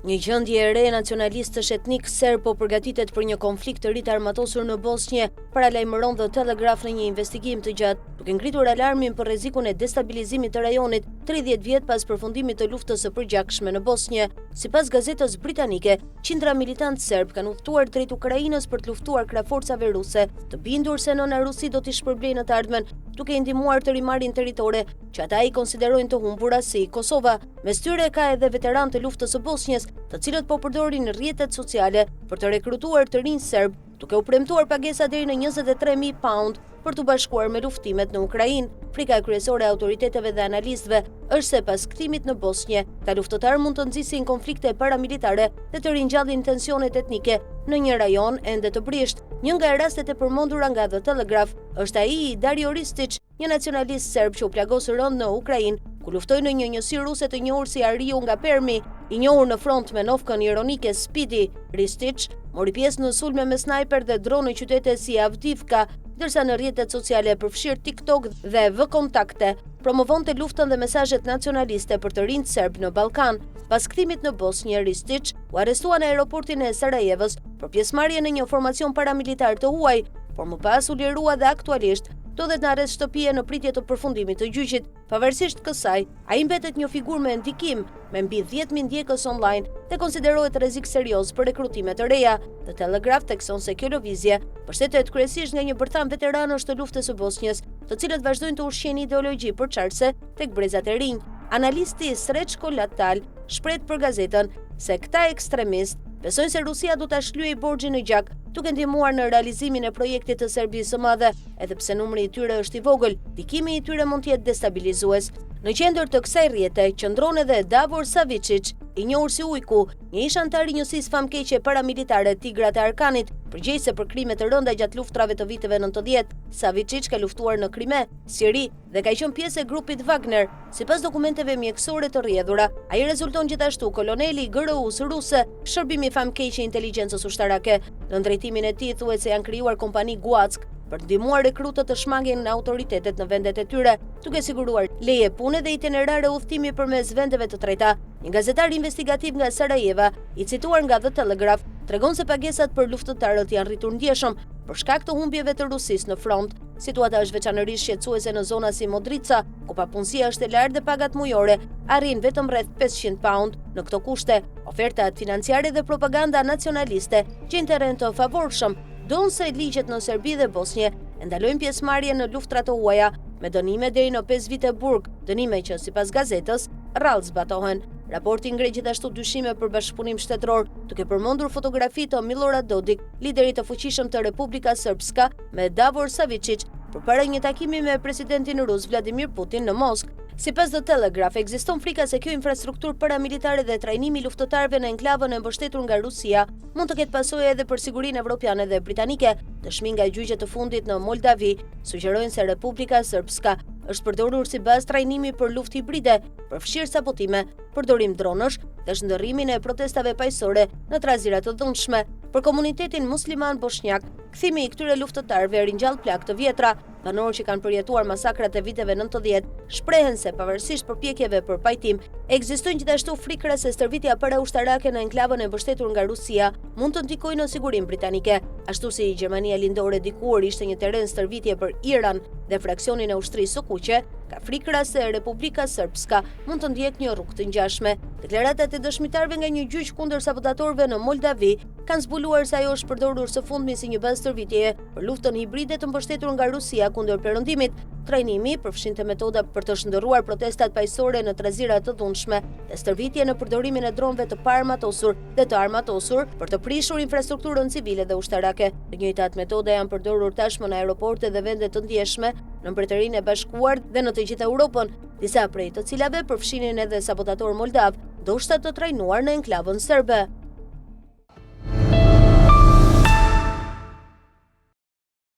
Një gjendje e re nacionalistësh etnik serb po përgatitet për një konflikt të ri të armatosur në Bosnjë, paralajmëron The Telegraph në një investigim të gjatë, duke ngritur alarmin për rrezikun e destabilizimit të rajonit 30 vjet pas përfundimit të luftës së përgjakshme në Bosnjë. Sipas gazetës britanike, qindra militantë serb kanë udhëtuar drejt Ukrainës për të luftuar krah forcave ruse, të bindur se nëna Rusi do t'i shpërblejë në të ardhmen, duke i ndihmuar të rimarrin territore që ata i konsiderojnë të humbura si Kosova. Mes tyre ka edhe veteran të luftës së Bosnjës, të cilët po përdorin rrjetet sociale për të rekrutuar të rinj serb, duke u premtuar pagesa deri në 23.000 pound për të bashkuar me luftimet në Ukrainë. Frika e kryesore e autoriteteve dhe analistëve është se pas kthimit në Bosnjë, ta luftëtarë mund të nxisin konflikte paramilitare dhe të ringjallin tensionet etnike në një rajon ende të brisht. Një nga rastet e përmendura nga The Telegraph është ai i Dario Ristic, një nacionalist serb që u plagosur rënd në Ukrainë, ku luftoi në një njësi ruse të njohur si Ariu nga Permi, i njohur në front me novkën ironike Speedy. Ristic mori pjesë në sulme me snajper dhe dronë në qytete si Avdivka, ndërsa në rrjetet sociale përfshirë TikTok dhe vkontakte promovonte luftën dhe mesazhet nacionaliste për të rinjt serb në Ballkan. Pas kthimit në Bosnjë, Ristic u arrestua në aeroportin e Sarajevës për pjesëmarrje në një formacion paramilitar të huaj, por më pas u lirua dhe aktualisht ndodhet në arrest shtëpie në pritje të përfundimit të gjyqit. Pavarësisht kësaj, ai mbetet një figurë me ndikim, me mbi 10.000 ndjekës online dhe konsiderohet rrezik serioz për rekrutime të reja. The Telegraph thekson se kjo lëvizje mbështetet kryesisht nga një bërtham veteranësh të luftës së Bosnjës, të cilët vazhdojnë të ushqejnë ideologji përçarëse tek brezat e rinj. Analisti Srećko Latal shpreh për gazetën se këta ekstremistë besojnë se Rusia do ta shlyejë borxhin në gjak, duke ndihmuar në realizimin e projektit të Serbisë së Madhe, edhe pse numri i tyre është i vogël, ndikimi i tyre mund të jetë destabilizues. Në qendër të kësaj rrjete qëndron edhe Davor Savicic, i njohur si Ujku, një ish antar i njësisë famkeqe paramilitare Tigrat e Arkanit, përgjegjëse për krime të rënda gjatë luftrave të viteve 90. Savicic ka luftuar në Krime, Siri dhe ka qenë pjesë e grupit Wagner. Sipas dokumenteve mjekësore të rrjedhura, ai rezulton gjithashtu koloneli i GRU-s ruse, shërbimi famkeq i inteligjencës ushtarake. Në drejtimin e tij thuhet se janë krijuar kompani Guack për të ndihmuar rekrutët të shmangin në autoritetet në vendet e tyre, duke siguruar leje pune dhe itinerare udhëtimi përmes vendeve të treta. Një gazetar investigativ nga Sarajeva, i cituar nga The Telegraph, tregon se pagesat për luftëtarët janë rritur ndjeshëm për shkak të humbjeve të Rusisë në front. Situata është veçanërisht shqetësuese në zona si Modrica, ku papunësia është e lartë dhe pagat mujore arrin vetëm rreth 500 pound. Në këto kushte, ofertat financiare dhe propaganda nacionaliste gjejnë terren të favorshëm, donse ligjet në Serbi dhe Bosnjë e ndalojnë pjesëmarrje në luftrat të huaja me dënime deri në 5 vite burg, dënime që sipas gazetës rrallë zbatohen. Raporti ngre gjithashtu dyshime për bashkëpunim shtetëror, duke përmendur fotografi të Milorad Dodik, liderit të fuqishëm të Republika Srpska, me Davor Savicic përpara një takimi me presidentin rus Vladimir Putin në Moskë. Sipas The Telegraph, ekziston frika se kjo infrastrukturë paramilitare dhe trajnimi i luftëtarëve në enklavën e mbështetur nga Rusia mund të ketë pasojë edhe për sigurinë evropiane dhe britanike. Dëshmi nga gjyqet të fundit në Moldavi sugjerojnë se Republika Srpska është përdorur si bazë trajnimi për luftë hibride, përfshirë sabotime, përdorim dronësh dhe shndërrimin e protestave paqësore në trazira të dhunshme. Për komunitetin musliman bosnjak, kthimi i këtyre luftëtarëve ringjall plagë të vjetra. Banorë që kanë përjetuar masakrat e viteve 90 shprehen se pavarësisht përpjekjeve për pajtim, ekzistojnë gjithashtu frikëra se stërvitja para-ushtarake në enklavën e mbështetur nga Rusia mund të ndikojë në sigurinë britanike, ashtu si Gjermania lindore dikur ishte një terren stërvitje për Iran dhe fraksionin e ushtrisë së kuqe, ka frikëra se Republika Srpska mund të ndjek një rrugë të ngjashme. Deklaratat e dëshmitarëve nga një gjyq kundër sabotatorëve në Moldavi kanë zbuluar se ajo është përdorur së fundmi si një bazë stërvitjeje për luftën hibride të mbështetur nga Rusia kundër perëndimit. Trajnimi përfshinte metoda për të shndërruar protestat paqësore në trazira të dhunshme dhe stërvitje në përdorimin e dronëve të paarmatosur dhe të armatosur për të prishur infrastrukturën civile dhe ushtarake. Të njëjtat metoda janë përdorur tashmë në aeroporte dhe vende të ndjeshme në Mbretërinë e Bashkuar dhe në të gjithë Europën, disa prej të cilave përfshinin edhe sabotator moldav, ndoshta të trajnuar në enklavën serbe.